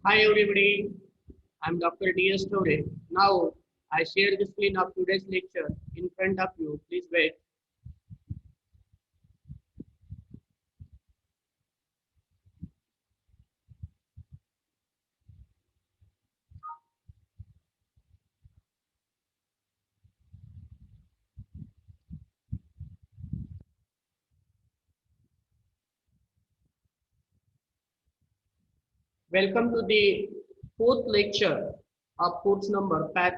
Hi everybody, I'm Dr. D.S. Tore. Now I share the screen of today's lecture in front of you. Please wait. Welcome to the fourth lecture of course number Path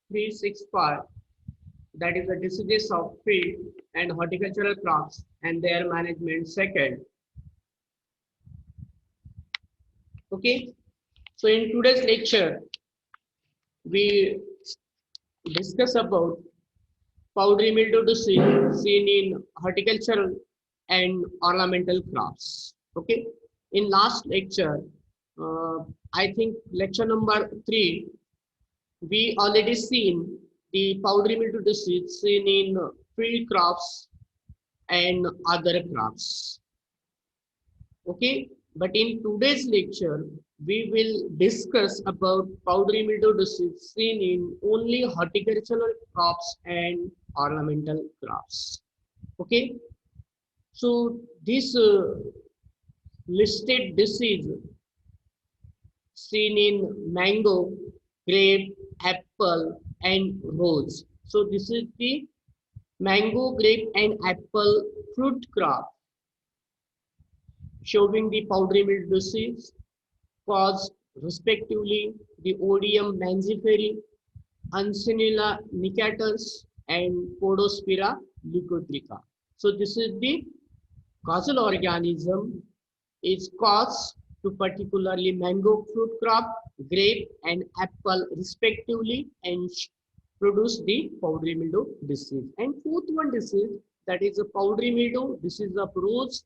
365, that is the diseases of field and horticultural crops and their management second. Okay, so in today's lecture we discuss about powdery mildew disease seen in horticultural and ornamental crops. Okay. In last lecture, uh, I think lecture number 3, we already seen the powdery mildew disease seen in field crops and other crops. Okay. But in today's lecture, we will discuss about powdery mildew disease seen in only horticultural crops and ornamental crops. Okay, so this listed disease seen in mango, grape, apple, and rose. So this is the mango, grape, and apple fruit crop showing the powdery mildew disease caused respectively the Odium mangiferi, Ansinilla nicatus, and Podospira leucotrica. So this is the causal organism is caused to particularly mango fruit crop, grape and apple respectively and produce the powdery mildew disease. And fourth one disease, that is a powdery mildew disease of rose.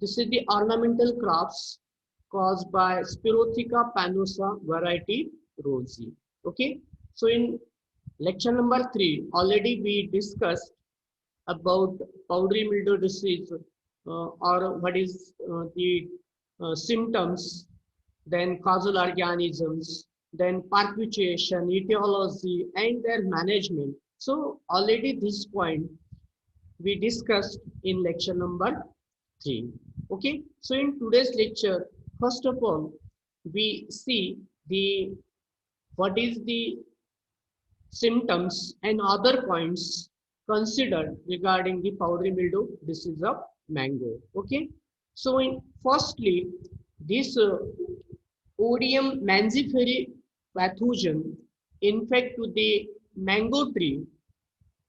This is the ornamental crops caused by Spirotheca panosa variety rosy. Okay, so in lecture number 3 already we discussed about powdery mildew disease, or what is the symptoms, then causal organisms, then perpetuation, etiology, and their management. So already this point we discussed in lecture number 3. Okay, so in today's lecture, first of all, we see the what is the symptoms and other points considered regarding the powdery mildew disease of mango. Okay, so firstly, this Odium mangiferi pathogen infect to the mango tree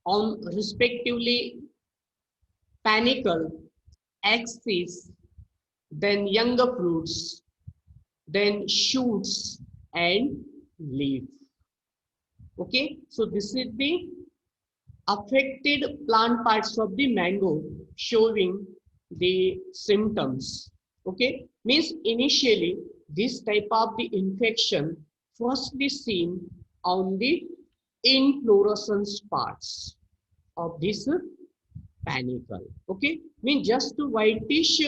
on respectively panicle, axis, then younger fruits, then shoots and leaf. Okay, so this is the affected plant parts of the mango showing the symptoms. Okay, means initially this type of the infection firstly seen on the inflorescence parts of this panicle. Okay, means just whitish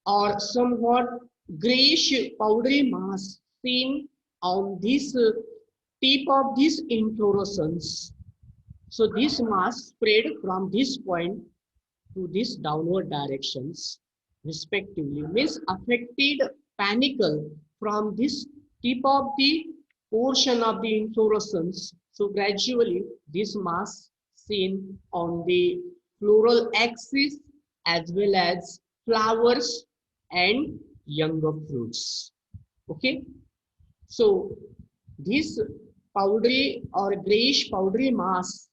or somewhat grayish powdery mass seen on this tip of this inflorescence. So this mass spread from this point to this downward directions respectively, means affected panicle from this tip of the portion of the inflorescence. So gradually this mass seen on the floral axis as well as flowers and younger fruits. Okay, so this powdery or grayish powdery mass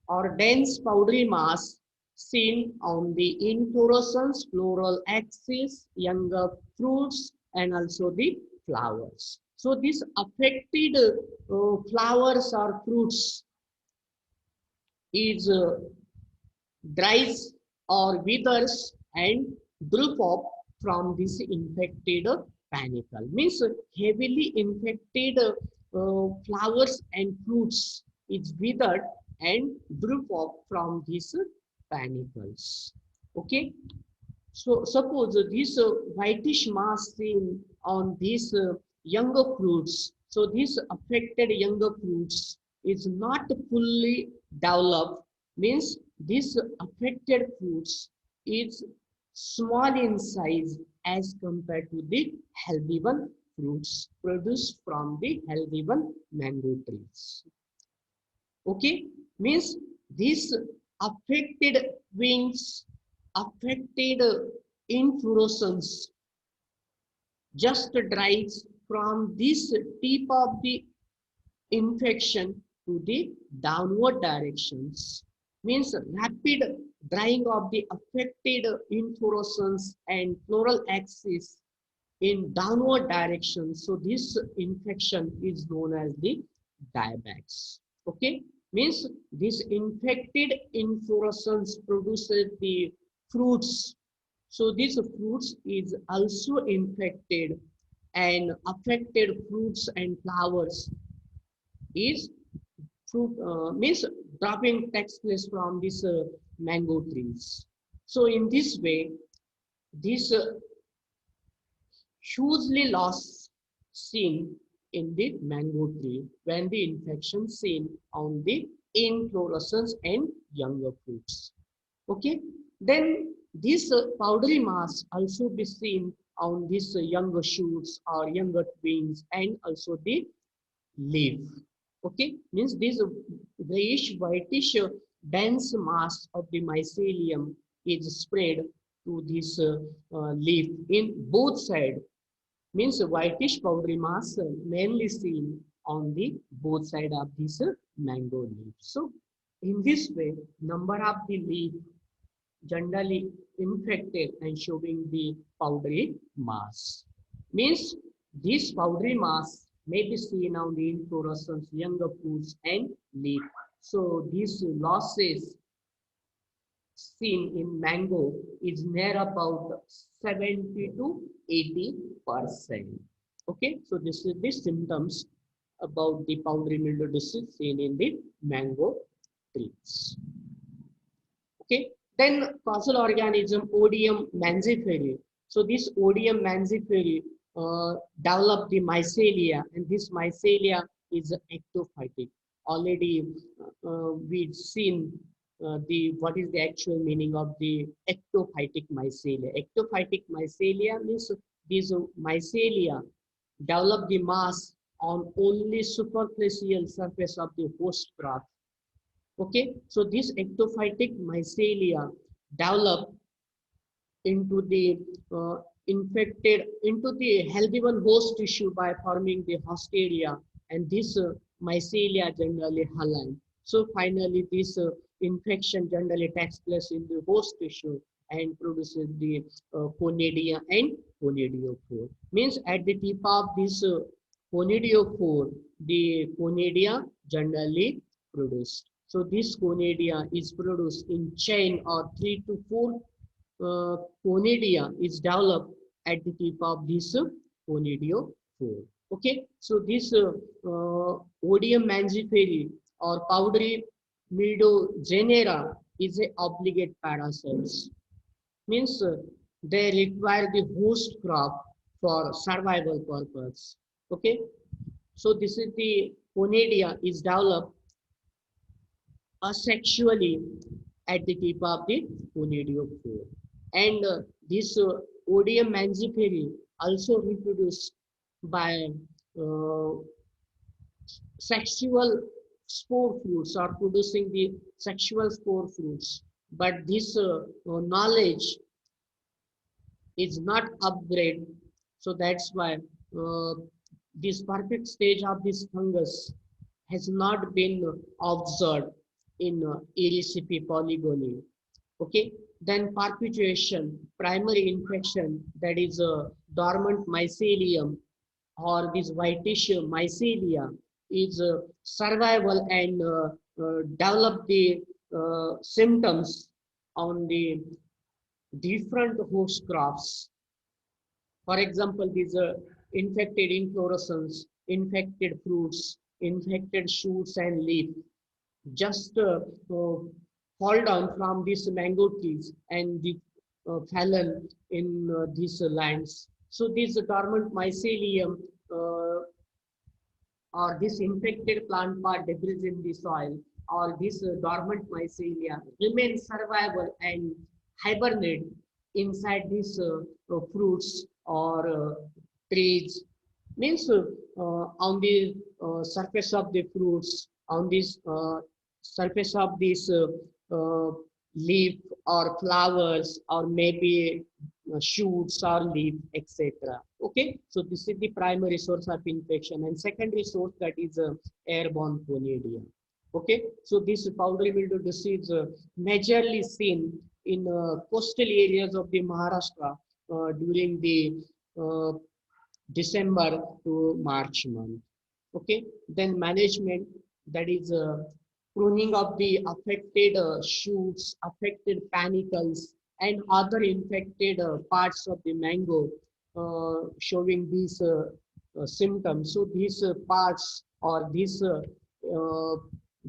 or dense powdery mass seen on the inflorescence, floral axis, younger fruits, and also the flowers. So these affected flowers or fruits is dries or withers and drop off from this infected panicle. Means heavily infected flowers and fruits is withered and drop off from these panicles. Okay. So suppose this whitish mass seen on these younger fruits. So these affected younger fruits is not fully developed. Means these affected fruits is small in size as compared to the healthy one fruits produced from the healthy one mango trees. Okay, means these affected wings, affected inflorescence just drives from this tip of the infection to the downward directions. Means rapid drying of the affected inflorescence and floral axis in downward direction. So this infection is known as the diebags. Okay, means this infected inflorescence produces the fruits. So these fruits is also infected, and affected fruits and flowers is fruit means dropping takes place from these mango trees. So in this way, this hugely loss seen in the mango tree when the infection seen on the inflorescence and younger fruits. Okay, then this powdery mass also be seen on these younger shoots or younger twigs and also the leaf. Okay, means this grayish whitish dense mass of the mycelium is spread to this leaf in both sides, means whitish powdery mass mainly seen on the both side of this mango leaf. So in this way, number of the leaf generally infected and showing the powdery mass. Means this powdery mass may be seen on the inflorescence, younger fruits and leaf. So these losses seen in mango is near about 70 to 80%. Okay, so this is the symptoms about the powdery mildew disease seen in the mango trees. Okay, then causal organism Odium manziferi. So this Odium manziferi develop the mycelia, and this mycelia is ectophytic. Already we've seen the what is the actual meaning of the ectophytic mycelia. Ectophytic mycelia means these mycelia develop the mass on only superficial surface of the host crop. Okay, so this ectophytic mycelia develop into the infected into the healthy one host tissue by forming the hosteria, and this mycelia generally haline. So finally, this infection generally takes place in the host tissue and produces the conidia and conidiophore. Means at the tip of this conidiophore, the conidia generally produced. So this conidia is produced in chain or 3 to 4 conidia is developed at the tip of this conidiophore. Okay, so this Odium mangiferi or powdery mildew genera is a obligate parasites. Means they require the host crop for survival purpose. Okay, so this is the conidia is developed asexually at the tip of the conidiophore. And this Odium mangiferi also reproduced by uh, sexual spore fruits or producing the sexual spore fruits. But this knowledge is not upgrade. So that's why this perfect stage of this fungus has not been observed in Ericipi polygony. Okay, then perpetuation, primary infection, that is a dormant mycelium or this whitish mycelia is survival and develop the symptoms on the different host crops. For example, these infected inflorescence, infected fruits, infected shoots and leaf just fall down from these mango trees, and fallen in these lands. So this dormant mycelium or this infected plant part debris in the soil or this dormant mycelia remain survival and hibernate inside these fruits or trees means on the surface of the fruits on this surface of this leaf or flowers or maybe shoots or leaf, etc. Okay, so this is the primary source of infection, and secondary source that is airborne chlamydia. Okay, so this powdery mildew disease majorly seen in coastal areas of the Maharashtra during the uh, December to March month. Okay, then management, that is pruning of the affected shoots, affected panicles, and other infected parts of the mango showing these symptoms. So these parts or these uh,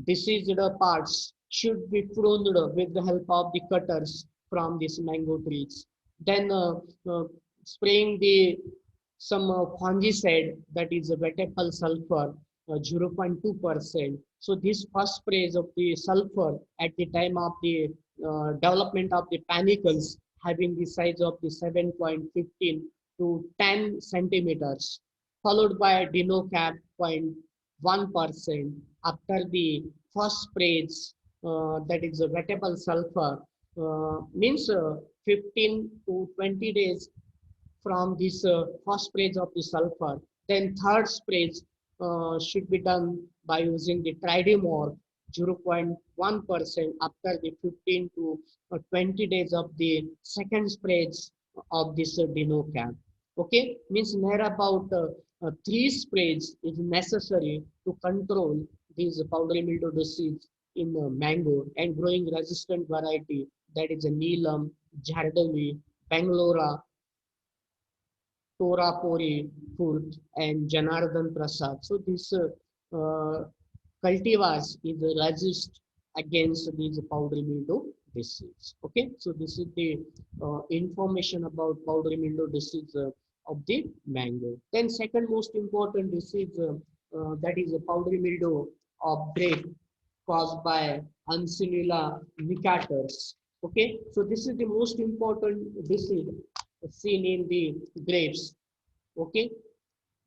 diseased parts should be pruned with the help of the cutters from these mango trees. Then spraying the some fungicide, that is a vertical sulfur 0.2%. So this first sprays of the sulfur at the time of the development of the panicles having the size of the 7.15 to 10 centimeters, followed by dinocap 0.1% after the first sprays, that is a vertical sulfur, means 15 to 20 days from this first sprays of the sulfur. Then third sprays should be done by using the tridimor 0.1% after the 15 to 20 days of the second sprays of this dinocap. Okay, means near about three sprays is necessary to control these powdery mildew disease in mango and growing resistant variety, that is a Neelam, Jhardavi, Bangalore, Torapori Furt and Janardhan Prasad. So this cultivars is resist against these powdery mildew disease. Okay, so this is the information about powdery mildew disease of the mango. Then second most important disease, that is a powdery mildew of grape caused by Ansinula nicators. Okay, so this is the most important disease seen in the grapes. Okay,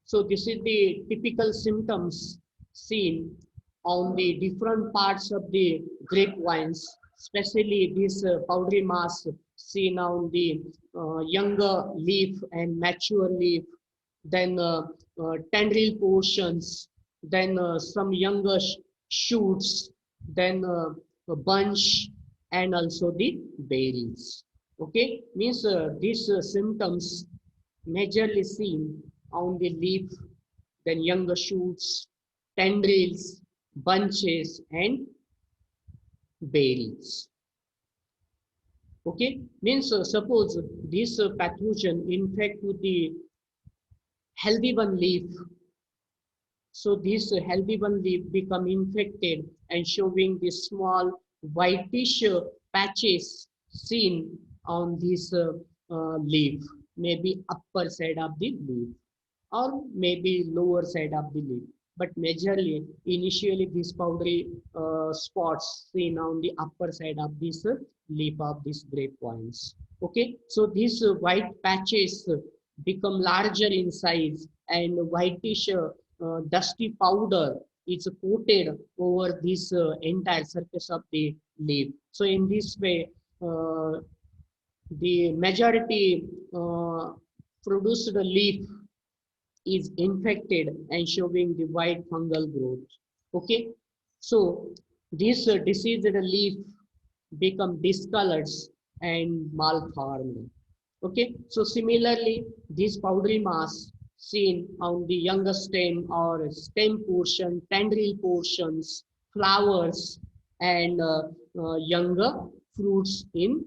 so this is the typical symptoms seen on the different parts of the grape vines, especially this powdery mass seen on the younger leaf and mature leaf, then tendril portions, then some younger shoots, then a bunch, and also the berries. Okay, means these symptoms majorly seen on the leaf, then younger shoots, tendrils, bunches, and berries. Okay, means suppose this pathogen infect with the healthy one leaf, so this healthy one leaf become infected and showing the small whitish patches seen on this leaf, maybe upper side of the leaf or maybe lower side of the leaf. But majorly, initially these powdery spots seen on the upper side of this leaf of these grape vines. Okay, so these white patches become larger in size and whitish dusty powder is coated over this entire surface of the leaf. So in this way, the majority produced leaf is infected and showing the white fungal growth. Okay, so this diseased leaf become discolored and malformed. Okay, so similarly, this powdery mass seen on the younger stem or stem portion, tendril portions, flowers, and younger fruits in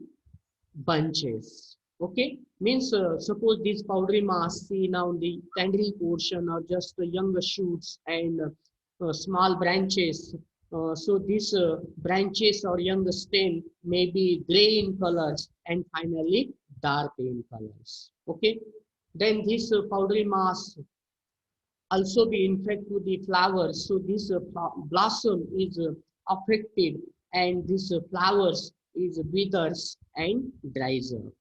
bunches. Okay, means suppose this powdery mass seen on the tendril portion or just the younger shoots and small branches So these branches or young stem may be gray in colors and finally dark in colors. Okay. Then this powdery mass also be infected with the flowers. So this blossom is affected and this flowers is withers and dries up.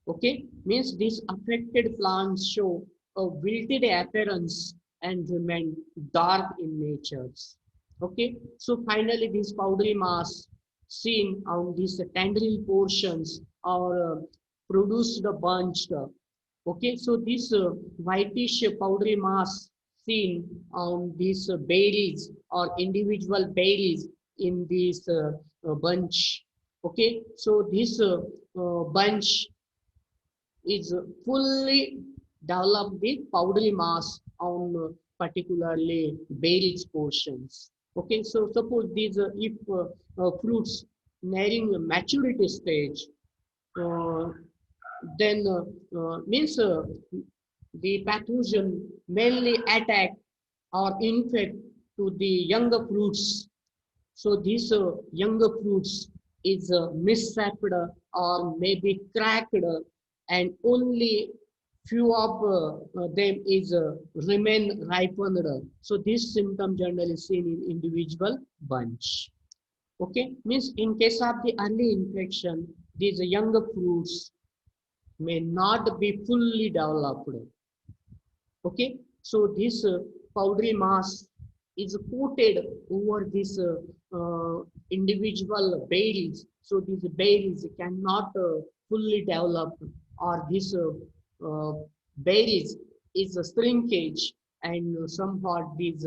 Okay, means these affected plants show a wilted appearance and remain dark in nature. Okay, so finally this powdery mass seen on these tendril portions or produced bunched. Okay, so this whitish powdery mass seen on these berries or individual berries in this bunch. Okay, so this bunch is fully developed the powdery mass on particularly berries portions. Okay, so suppose these if fruits nearing maturity stage, uh, then means the pathogen mainly attack or infect to the younger fruits. So these younger fruits is misshaped or maybe cracked and only few of them is remain ripened. So this symptom generally seen in individual bunch. Okay, means in case of the early infection, these younger fruits may not be fully developed. Okay, so this powdery mass is coated over this individual berries. So these berries cannot fully develop, or this berries is a shrinkage and somewhat these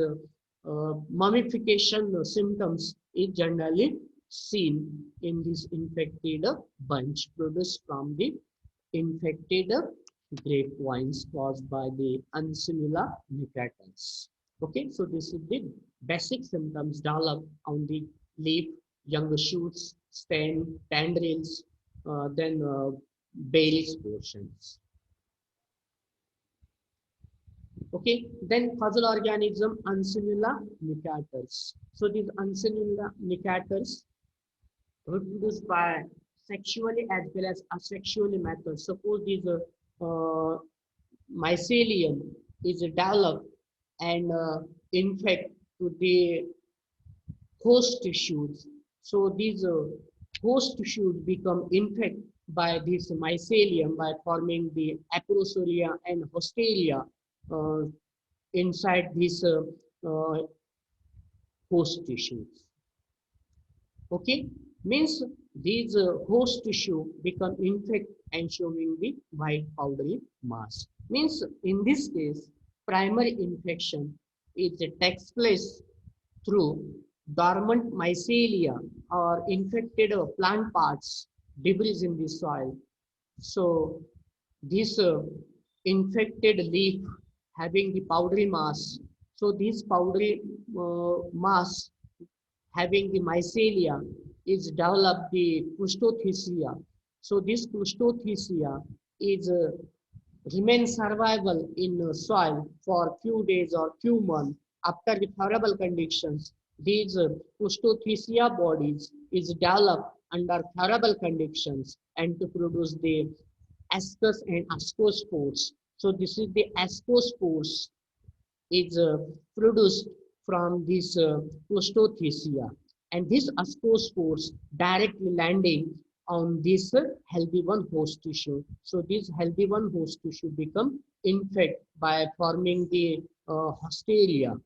mummification symptoms is generally seen in this infected bunch produced from the infected grapevines caused by the Uncinilla nicatus. Okay, so this is the basic symptoms developed on the leaf, young shoots, stem, tendrils, then berries portions. Okay, then puzzle organism Uncinilla nicatus. So these Uncinilla nicatus reproduced by sexually as well as asexually methods. Suppose this mycelium is developed and infect to the host tissues. So these host tissues become infected by this mycelium by forming the acrosoria and hosteria uh, inside these host tissues. Okay, means these host tissue become infect and showing the white powdery mass. Means in this case, primary infection is takes place through dormant mycelia or infected plant parts, debris in the soil. So this infected leaf having the powdery mass. So this powdery mass having the mycelia is developed the Crustothecia. So this Crustothecia is remain survival in soil for few days or few months after the favorable conditions. These Crustothecia bodies is developed under favorable conditions and to produce the ascus and ascospores. So this is the ascospores is produced from this Crustothecia, and this ascospores directly landing on this healthy one host tissue. So this healthy one host tissue become infected by forming the hosteria.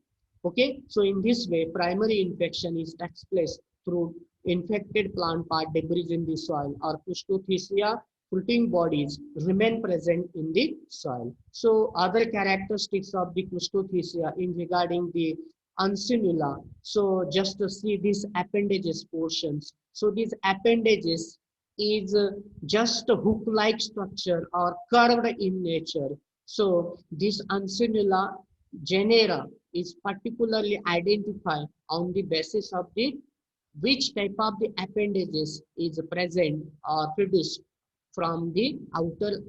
Okay, so in this way, primary infection is takes place through infected plant part debris in the soil or Crustothecia fruiting bodies remain present in the soil. So other characteristics of the Crustothecia in regarding the Uncinilla. So just to see these appendages portions. So these appendages is just a hook-like structure or curved in nature. So this Uncinilla genera is particularly identified on the basis of the which type of the appendages is present or produced from the outer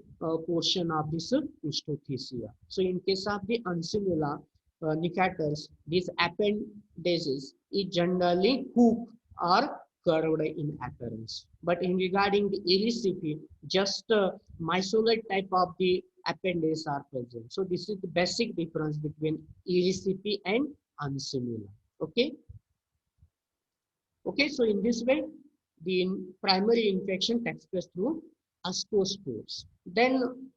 portion of this Crustothecia. So in case of the Uncinilla, nicators, these appendages is generally hooked or curved in appearance. But in regarding the Erisipi, just mysolate type of the appendages are present. So this is the basic difference between Erisipi and Unsimula. Okay. Okay, so in this way, the primary infection takes place through ascospores. Then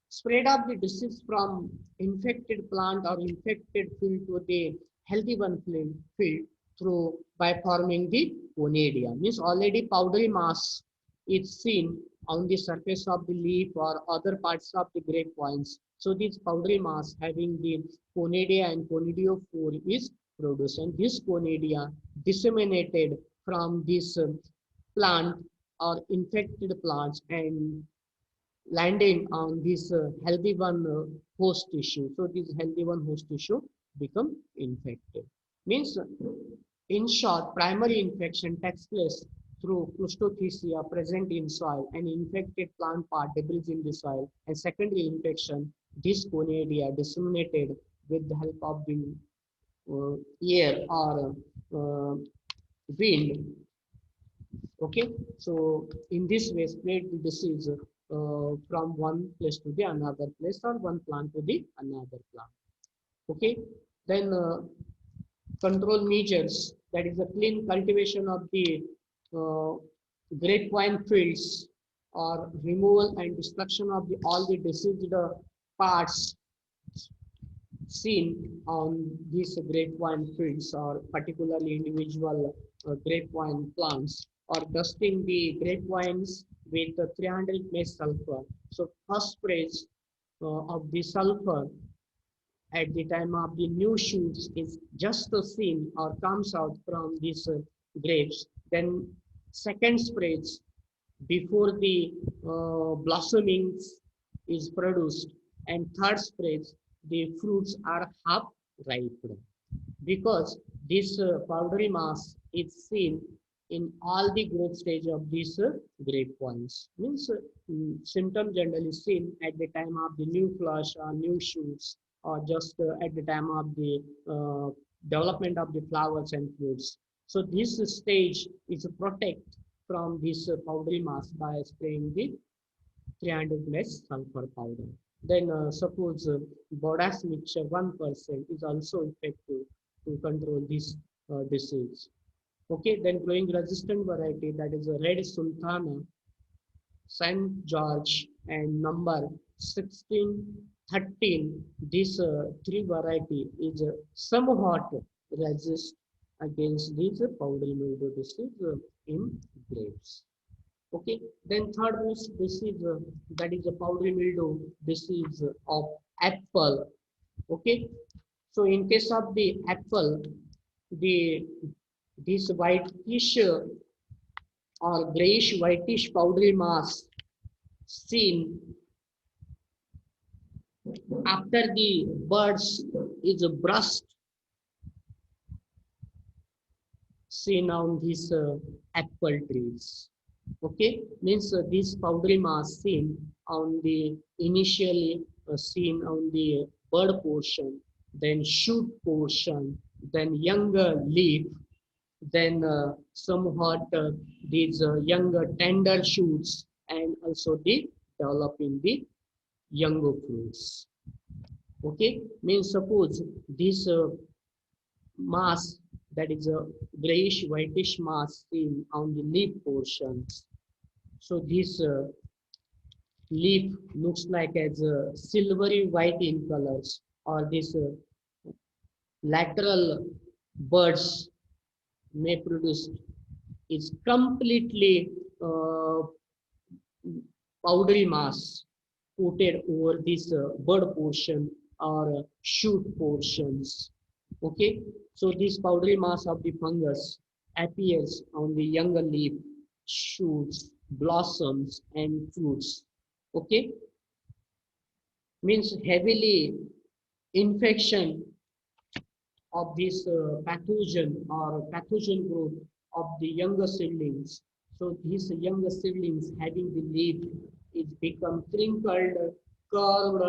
spread of the disease from infected plant or infected field to the healthy one field through by forming the conidia. Means already powdery mass is seen on the surface of the leaf or other parts of the grapevines. So this powdery mass having the conidia and conidiophore is produced, and this conidia disseminated from this plant or infected plants and landing on this healthy one host tissue. So this healthy one host tissue become infected. Means, in short, primary infection takes place through Clostridium present in soil and infected plant part deposits in the soil, and secondary infection, this conidia disseminated with the help of the air or uh, wind. Okay, so in this way, spread the disease from one place to the another place or one plant to the another plant. Okay, then control measures, that is the clean cultivation of the uh, grapevine fields or removal and destruction of the all the diseased parts seen on these grapevine fields or particularly individual grapevine plants, or dusting the grapevines with 300 mesh sulfur. So first sprays of the sulfur at the time of the new shoots is just seen or comes out from these grapes. Then second sprays before the blossomings is produced, and third sprays the fruits are half ripe, because this powdery mass is seen in all the growth stage of these grapevines. Means symptom generally seen at the time of the new flush or new shoots, or just at the time of the development of the flowers and fruits. So this stage is protect from this powdery mass by spraying the 300 mesh sulfur powder. Then suppose Bodas mixture 1% is also effective to control this disease. Okay, then growing resistant variety, that is a red sultana, St. George, and number 1613. This three variety is somewhat resist against this powdery mildew disease in grapes. Okay, then third most disease, that is a powdery mildew disease of apple. Okay, so in case of the apple, the this whitish or grayish whitish powdery mass seen after the buds is burst, seen on these apple trees. Okay, means this powdery mass seen on the initially seen on the bud portion, then shoot portion, then younger leaf, then somewhat these younger tender shoots, and also the developing the younger fruits. Okay, means suppose this mass, that is a grayish whitish mass seen on the leaf portions. So this leaf looks like as silvery white in colors, or this lateral buds may produce is completely uh, powdery mass coated over this bud portion or shoot portions. Okay, so this powdery mass of the fungus appears on the younger leaf, shoots, blossoms, and fruits. Okay, means heavily infection of this pathogen or pathogen growth of the younger seedlings. So these younger seedlings having the leaf is become crinkled, curved,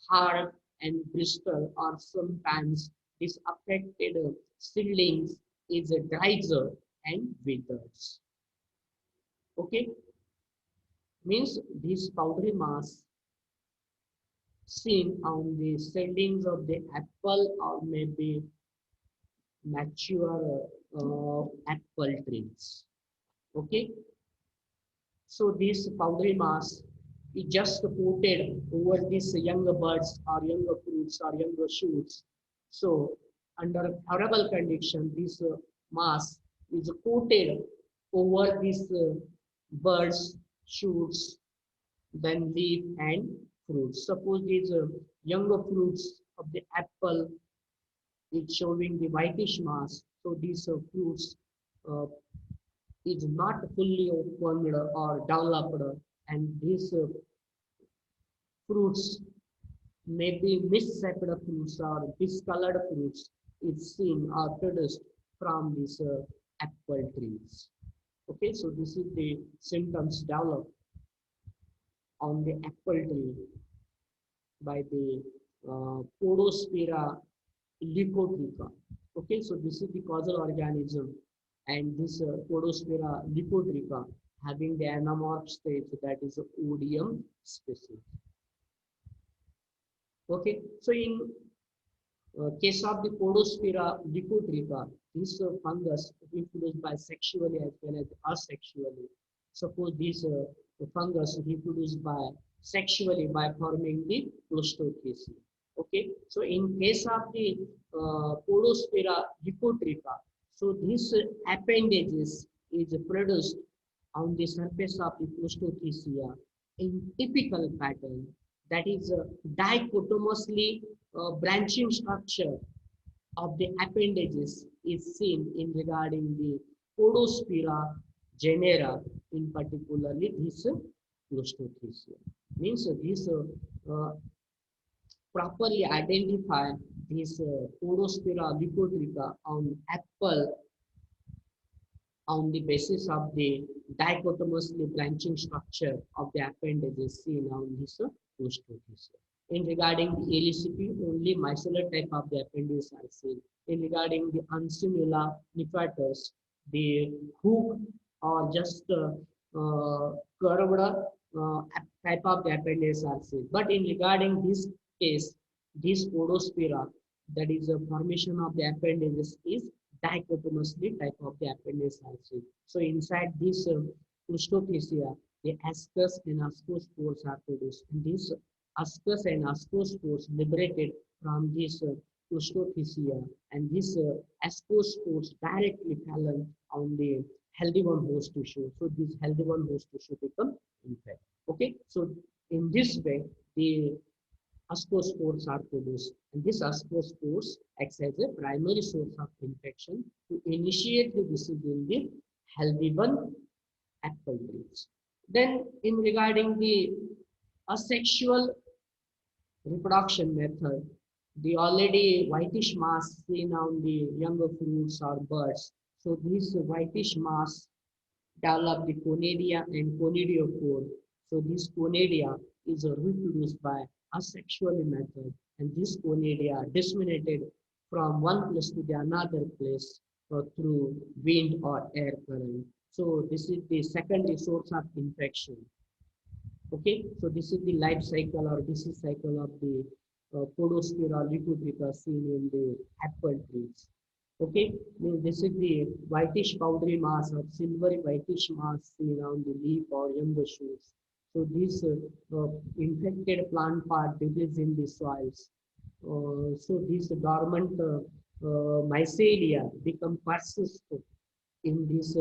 hard, and bristle, or sometimes this affected seedlings is dries and withers. Okay, means this powdery mass seen on the seedlings of the apple or maybe mature apple trees. Okay, so this powdery mass is just coated over these younger buds or younger fruits or younger shoots. So under favorable condition, this mass is coated over these buds, shoots, then leaf and fruits. Suppose these younger fruits of the apple is showing the whitish mass. So these fruits uh, is not fully opened or developed, and these fruits may be misshaped fruits or discolored fruits is seen or produced from these apple trees. Okay, so this is the symptoms developed on the apple tree by the Podospira leucotrica. Okay, so this is the causal organism, and this Podospira leucotrica having the anamorph stage, that is odium species. Okay, so in case of the Podospira leucotrica, this fungus reproduced by sexually as well as asexually. Suppose this fungus reproduced by sexually by forming the Clostridium. Okay, so in case of the Podospira leucotrica, so this appendages is produced on the surface of the Clostridia in typical pattern, that is dichotomously branching structure of the appendages is seen in regarding the Podospira genera, in particularly this Clostridia. Means this properly identify this Podospira leucotrica on apple on the basis of the dichotomously branching structure of the appendages seen on this Clostridia. In regarding the ALCP, only micellar type of the appendages are seen. In regarding the Uncinula nipatus, the hook or just curved type of the appendages are seen. But in regarding this case, this Podospira, that is a formation of the appendages, is dichotomously type of the appendage are seen. So inside this Clostridia, the ascus and ascospores are produced. And these ascus and ascospores liberated from this Clostridia, and this ascospores directly fell on the healthy one host tissue. So this healthy one host tissue become infected. Okay, so in this way, the ascospores are produced, and this ascospores acts as a primary source of infection to initiate the disease in the healthy one apple trees. Then, in regarding the asexual reproduction method, the already whitish mass seen on the younger fruits or buds. So, this whitish mass develop the conidia and conidiophore. So this conidia is reproduced by asexual method, and this conidia are disseminated from one place to the another place through wind or air current. So this is the secondary source of infection. Okay, so this is the life cycle or disease cycle of the Podospira leucotrica seen in the apple trees. Okay, this is the whitish powdery mass or silvery whitish mass seen on the leaf or younger shoots. So this infected plant part deposits in the soils. So these dormant mycelia become persistent in these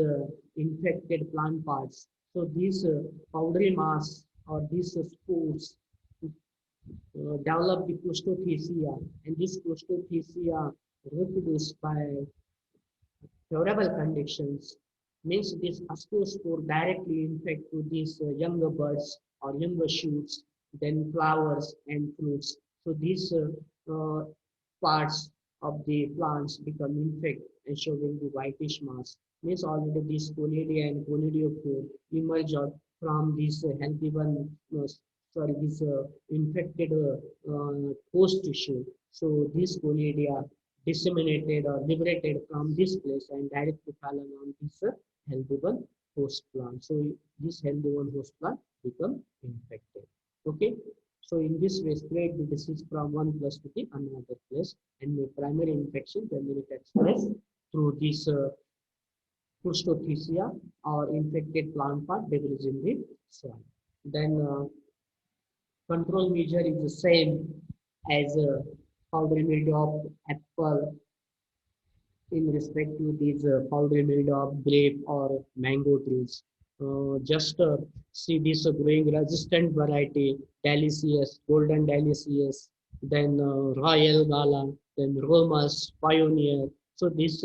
infected plant parts. So these powdery mass or these spores develop the Clostridia, and this Clostridia reproduced by favorable conditions means this ascospore directly infect to these younger buds or younger shoots, then flowers and fruits. So these parts of the plants become infected and showing the whitish mass. Means already these conidia and conidiophore emerge out from these healthy one sorry, this infected host tissue. So this conidia disseminated or liberated from this place and directly fallen on this healthy one host plant. So this healthy one host plant become infected. Okay. So in this way, spread the disease from one place to the another place, and the primary infection generally takes place through this Fustothesia or infected plant part deposits in the soil. Then control measure is the same as powdery mildew of apple in respect to these powdery mildew of grape or mango trees. Just see this growing resistant variety, Deliceus, Golden Deliceus, then Royal Gala, then Romus, Pioneer. So this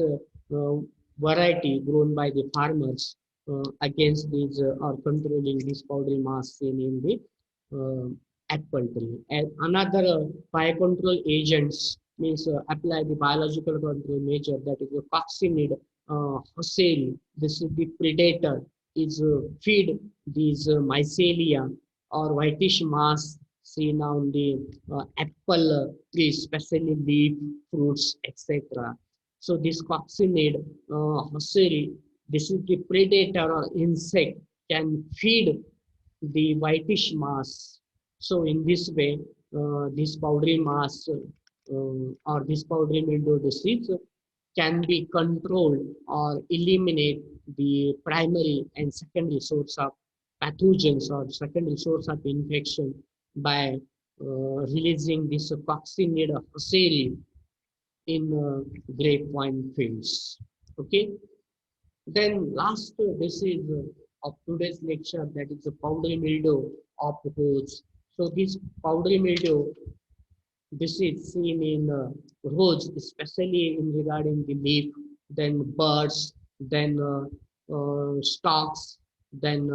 variety grown by the farmers against these or controlling this powdery mass seen in the uh, apple tree. And another biocontrol agents means apply the biological control measure, that is the coccinid hosel. This is the predator is feed these mycelia or whitish mass seen on the apple trees, especially leaf, fruits, etc. So this coccinid hosel, this is the predator or insect can feed the whitish mass. So in this way, this powdery mass or this powdery mildew disease can be controlled or eliminate the primary and secondary source of pathogens or secondary source of infection by releasing this coccinid hoseri in grape vine fields. Okay. Then last disease of today's lecture, that is the powdery mildew of rose. So this powdery mildew, this is seen in rose, especially in regarding the leaf, then birds, then stalks, then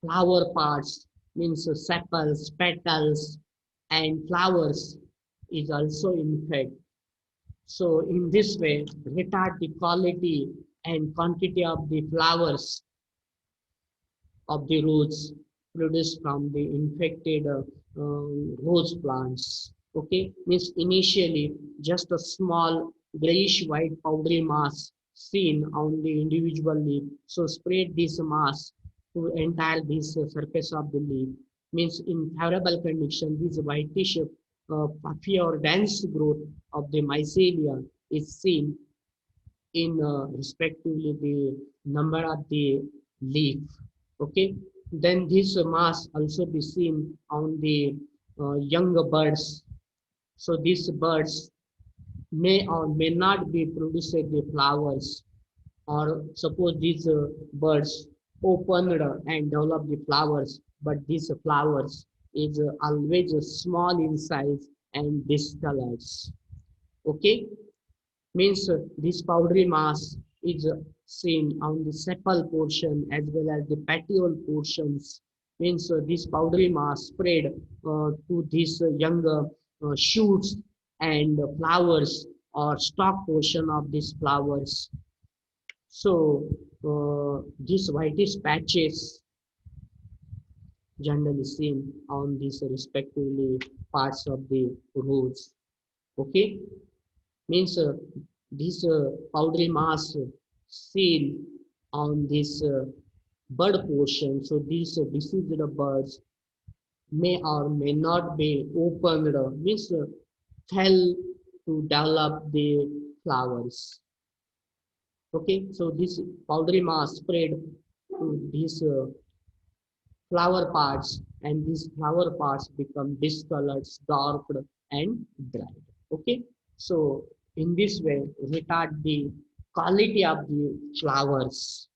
flower parts, means sepals, petals, and flowers is also infected. So in this way, retard the quality and quantity of the flowers of the roots produced from the infected rose plants. Okay, means initially just a small grayish white powdery mass seen on the individual leaf. So spread this mass to entire this surface of the leaf. Means in favorable condition, this whitish puffy or dense growth of the mycelia is seen in respectively the number of the leaf. Okay, then this mass also be seen on the younger birds. So these birds may or may not be producing the flowers, or suppose these birds opened and develop the flowers, but these flowers is always small in size and discolored. Okay, means this powdery mass is seen on the sepal portion as well as the petiole portions. Means this powdery mass spread to these younger shoots and flowers or stalk portion of these flowers. So these whitish patches generally seen on these respectively parts of the roots. Okay, means this powdery mass seen on this bird portion. So these diseased birds may or may not be opened, means fell to develop the flowers. Okay, so this powdery mass spread to these flower parts, and these flower parts become discolored, dark, and dried. Okay, so in this way, retard the quality of the flowers.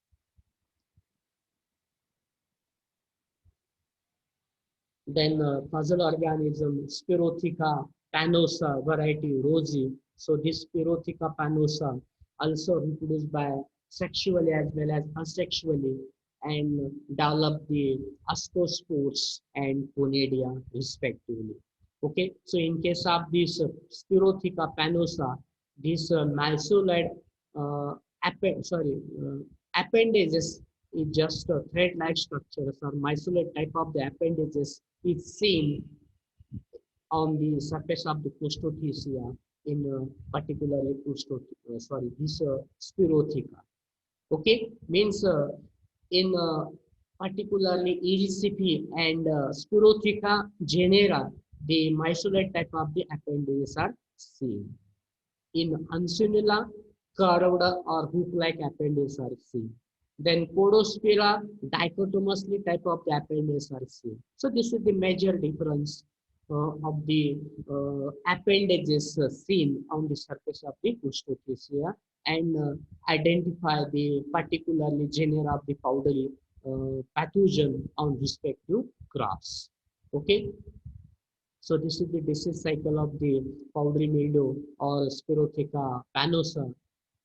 Then puzzle organism, Spirotheca panosa variety rosy. So this Spirotheca panosa also reproduced by sexually as well as asexually and develop the ascospores and conidia respectively. Okay, so in case of this Spirotheca panosa, this malsolid uh, appendages is just a thread-like structures or mycelate type of the appendages is seen on the surface of the Prostothecea in particularly this Spirotheca. Okay, means in particularly Ericipi and Spirotheca genera, the mycelate type of the appendages are seen. In Uncinilla, curved or hook-like appendages are seen. Then Podospira, dichotomously type of the appendages are seen. So this is the major difference of the appendages seen on the surface of the Prostothecea and identify the particularly genera of the powdery pathogen on respective graphs. Okay. So this is the disease cycle of the powdery mildew or Spirotheca panosa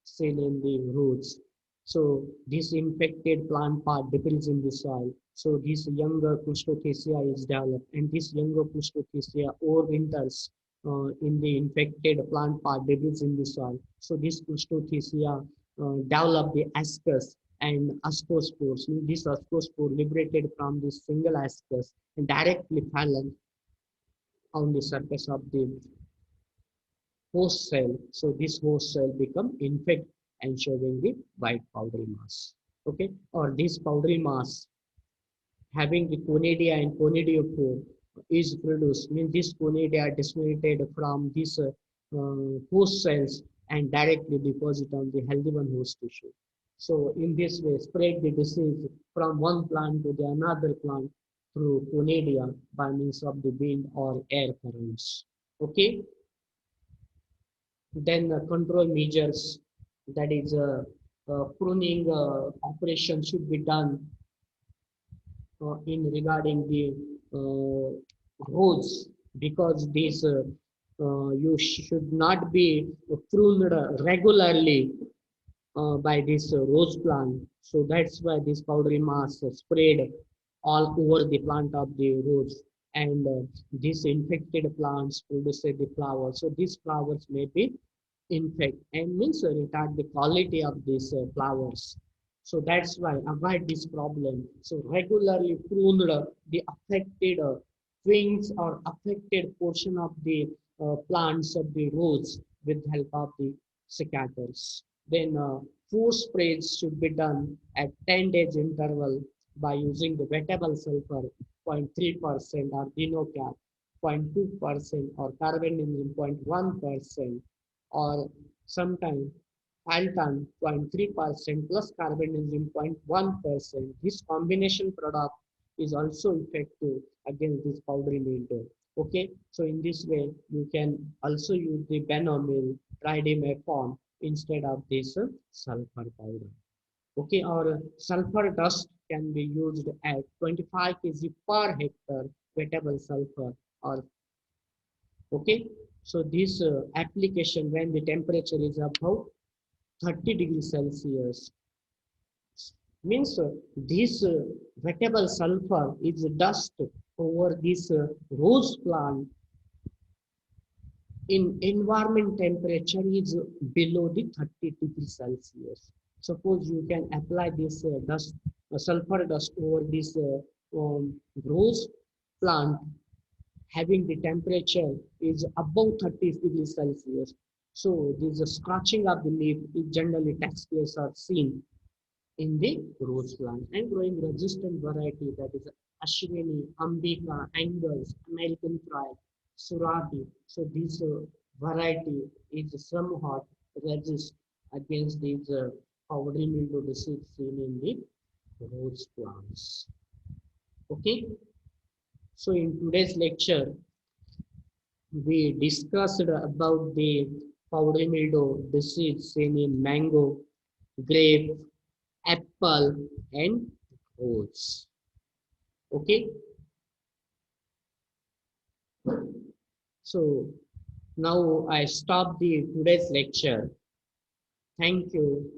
seen in the roots. So this infected plant part deposits in the soil. So this younger Prostothecea is developed, and this younger Prostothecea overwinters in the infected plant part deposits in the soil. So this Prostothecea develop the ascus and ascospores. This ascospore liberated from this single ascus and directly fallen on the surface of the host cell. So this host cell become infect and showing the white powdery mass. Okay, or this powdery mass having the conidia and conidiophore is produced. Means this conidia are disseminated from these host cells and directly deposit on the healthy one host tissue. So in this way, spread the disease from one plant to the another plant through conidia by means of the wind or air currents. Okay, then control measures, that is pruning operation should be done in regarding the roads, because these you should not be pruned regularly by this rose plant. So that's why this powdery mass spread all over the plant of the rose, and these infected plants produce the flowers. So these flowers may be infect and means retard the quality of these flowers. So that's why avoid this problem. So regularly prune the affected wings or affected portion of the plants of the rose with help of the secateurs. Then 4 sprays should be done at 10 days interval by using the wettable sulfur 0.3% or dinocap 0.2% or carbendazim 0.1% or sometimes Altan 0.3% plus carbendazim 0.1%. This combination product is also effective against this powdery mildew. Okay, so in this way you can also use the benomyl tridimethorn instead of this sulfur powder. Okay, or sulfur dust can be used at 25 kg per hectare wettable sulfur or okay. So this application when the temperature is above 30 degrees Celsius means this wettable sulfur is dust over this rose plant in environment temperature is below the 30 degrees Celsius. Suppose you can apply this dust, sulfur dust over this rose plant having the temperature is above 30 degrees Celsius. So this scorching of the leaf is generally takes place or seen in the rose plant and growing resistant variety, that is Ashwini, Ambika, Angus, American Pride, Surati. So this variety is somewhat resist against these powdery mildew disease seen in the rose plants. Okay. So in today's lecture, we discussed about the powdery mildew disease seen in mango, grape, apple, and rose. Okay, so now I stop the today's lecture. Thank you.